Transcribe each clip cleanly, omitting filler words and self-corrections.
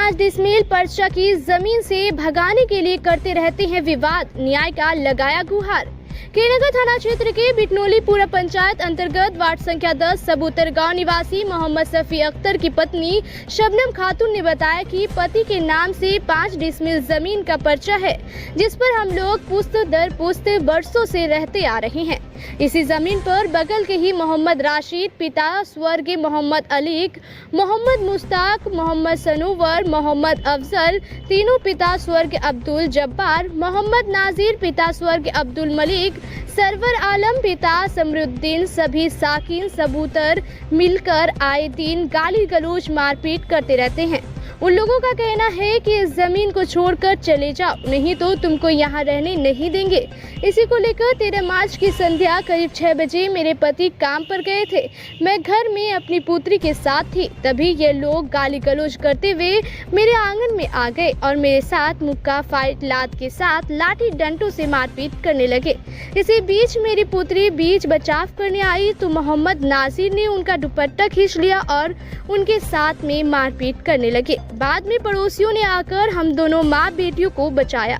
5 decimal पर्चा की जमीन से भगाने के लिए करते रहते हैं विवाद, न्याय का लगाया गुहार। केनगर थाना क्षेत्र के बिटनोली पूरा पंचायत अंतर्गत वार्ड संख्या 10 सबूतर गांव निवासी मोहम्मद सफी अख्तर की पत्नी शबनम खातून ने बताया कि पति के नाम से 5 डिसमिल जमीन का पर्चा है, जिस पर हम लोग पुश्त दर पुश्त बरसों से रहते आ रहे हैं। इसी जमीन पर बगल के ही मोहम्मद राशिद, पिता स्वर्गीय मोहम्मद अलीक, मोहम्मद मुश्ताक, मोहम्मद सनूवर, मोहम्मद अफजल, तीनों पिता स्वर्गीय अब्दुल जब्बार, मोहम्मद नाजिर, पिता स्वर्गीय अब्दुल मलिक, सरवर आलम, पिता समरुद्दीन, सभी साकिन सबूतर मिलकर आए दिन गाली गलौज मारपीट करते रहते हैं। उन लोगों का कहना है कि इस जमीन को छोड़कर चले जाओ, नहीं तो तुमको यहाँ रहने नहीं देंगे। इसी को लेकर 13 मार्च की संध्या करीब 6 बजे मेरे पति काम पर गए थे। मैं घर में अपनी पुत्री के साथ थी, तभी ये लोग गाली गलौज करते हुए मेरे आंगन में आ गए और मेरे साथ मुक्का फाइट लात के साथ लाठी डंडों से मारपीट करने लगे। इसी बीच मेरी पुत्री बीच बचाव करने आई तो मोहम्मद नासिर ने उनका दुपट्टा खींच लिया और उनके साथ में मारपीट करने लगे। बाद में पड़ोसियों ने आकर हम दोनों माँ बेटियों को बचाया।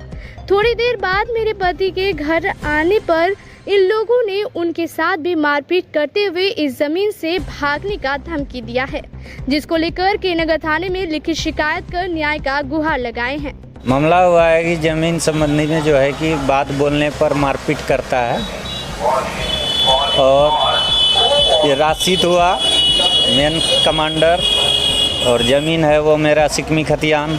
थोड़ी देर बाद मेरे पति के घर आने पर इन लोगों ने उनके साथ भी मारपीट करते हुए इस जमीन से भागने का धमकी दिया है, जिसको लेकर केनगर थाने में लिखित शिकायत कर न्याय का गुहार लगाए हैं। मामला हुआ है कि जमीन संबंधी में जो है कि बात बोलने पर मारपीट करता है और ये राशिद हुआ मेन कमांडर और ज़मीन है वो मेरा सिकमी खतियान,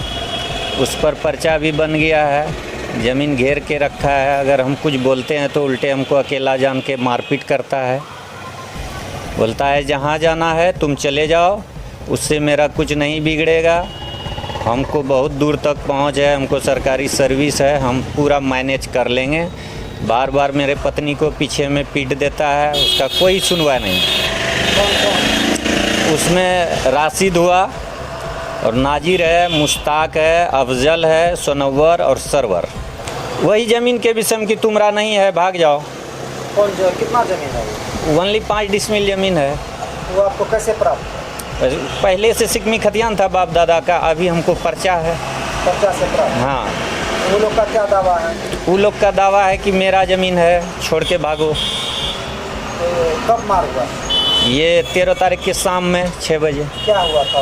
उस पर पर्चा भी बन गया है। ज़मीन घेर के रखा है, अगर हम कुछ बोलते हैं तो उल्टे हमको अकेला जान के मारपीट करता है। बोलता है जहाँ जाना है तुम चले जाओ, उससे मेरा कुछ नहीं बिगड़ेगा। हमको बहुत दूर तक पहुँच है, हमको सरकारी सर्विस है, हम पूरा मैनेज कर लेंगे। बार बार मेरे पत्नी को पीछे में पीट देता है, उसका कोई सुनवाई नहीं। उसमें राशिद हुआ और नाजिर है, मुश्ताक है, अफजल है, सोनवर और सरवर। वही ज़मीन के विषय में कि तुमरा नहीं है, भाग जाओ। कौन जो कितना ज़मीन है? ओनली 5 डिसमिल ज़मीन है। वो आपको कैसे प्राप्त? पहले से सिकमी खतियान था बाप दादा का, अभी हमको पर्चा है। पर्चा से प्राप्त? हाँ। वो लोग का क्या दावा है? वो लोग का दावा है कि मेरा ज़मीन है, छोड़ के भागो। कब मार हुआ? ये 13 तारीख के शाम में 6 बजे। क्या हुआ था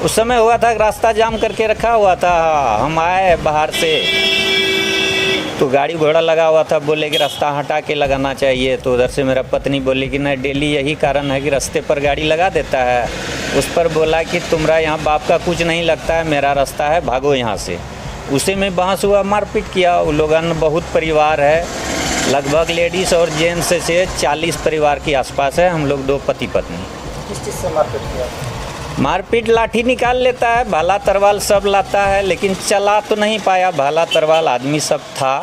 उस समय? हुआ था रास्ता जाम करके रखा हुआ था, हम आए बाहर से तो गाड़ी घोड़ा लगा हुआ था, बोले कि रास्ता हटा के लगाना चाहिए। तो उधर से मेरा पत्नी बोली कि नहीं, डेली यही कारण है कि रास्ते पर गाड़ी लगा देता है। उस पर बोला कि तुम्हारा यहाँ बाप का कुछ नहीं लगता है, मेरा रास्ता है, भागो यहाँ से। उसी में बहस हुआ, मारपीट किया। वो लोगन बहुत परिवार है, लगभग लेडीज़ और जेंट्स से 40 परिवार के आसपास है। हम लोग 2 पति पत्नी। किस चीज़ से मारपीट किया? मारपीट लाठी निकाल लेता है, भाला तरवाल सब लाता है, लेकिन चला तो नहीं पाया। भाला तरवाल आदमी सब था,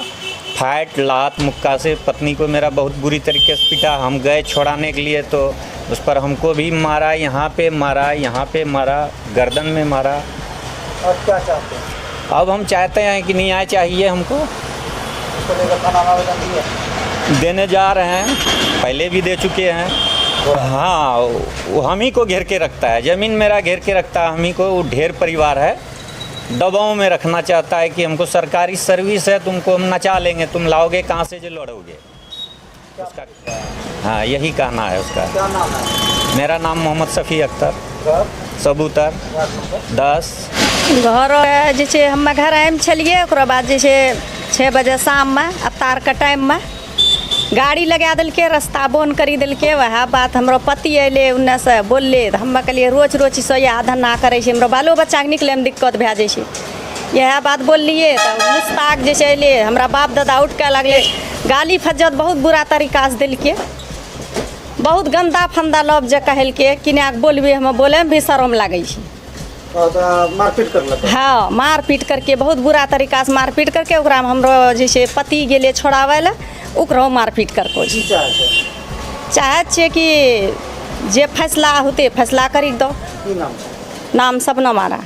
फाइट लात मुक्का से पत्नी को मेरा बहुत बुरी तरीके से पीटा। हम गए छोड़ाने के लिए तो उस पर हमको भी मारा, यहाँ पे मारा, यहाँ पे मारा, गर्दन में मारा। और क्या चाहते हैं? अब हम चाहते हैं कि न्याय चाहिए हमको। उसको लेकर थाना आवेदन दिए? देने जा रहे हैं, पहले भी दे चुके हैं। हाँ, वो हम ही को घेर के रखता है, ज़मीन मेरा घेर के रखता है हम ही को। वो ढेर परिवार है, दबाव में रखना चाहता है कि हमको सरकारी सर्विस है, तुमको हम नचा लेंगे, तुम लाओगे कहाँ से जो लड़ोगे। उसका हाँ, यही कहना है उसका। क्या नाम है? मेरा नाम मोहम्मद सफ़ी अख्तर, सबूतर 10। घर जैसे हम घर आए छलिए, ओकरा बाद जैसे 6 बजे शाम में अवतार के टाइम में गाड़ी लगा दिलके, रास्ता बंद करी दिलके। वह बात हमरो पति अयले उन्ने से बोलले, हम कहलिए रोज रोज सोया धन्ना करे छै, हमरो बालो बच्चा के निकले में दिक्कत भए जाइ छै। यह बात बोललिए तो मुश्ताक जैसे अयले, हमरा बाप दादा उठ के लगले गाली फज्जत बहुत बुरा तरीका से दिलके, बहुत गंदा फंदा लफ्ज जे कहलके कि ना बोलबे, हम बोले में भी शर्म लागे छै। मारपीट कर लेते? हाँ, मारपीट करके बहुत बुरा तरीका से मारपीट करके ओकरा हमरो जैसे पति गेले छोड़ावे ला, ओकरो मारपीट करको चाहे छे कि जे फैसला होते फैसला करी दो। की नाम? नाम सबनम आरा।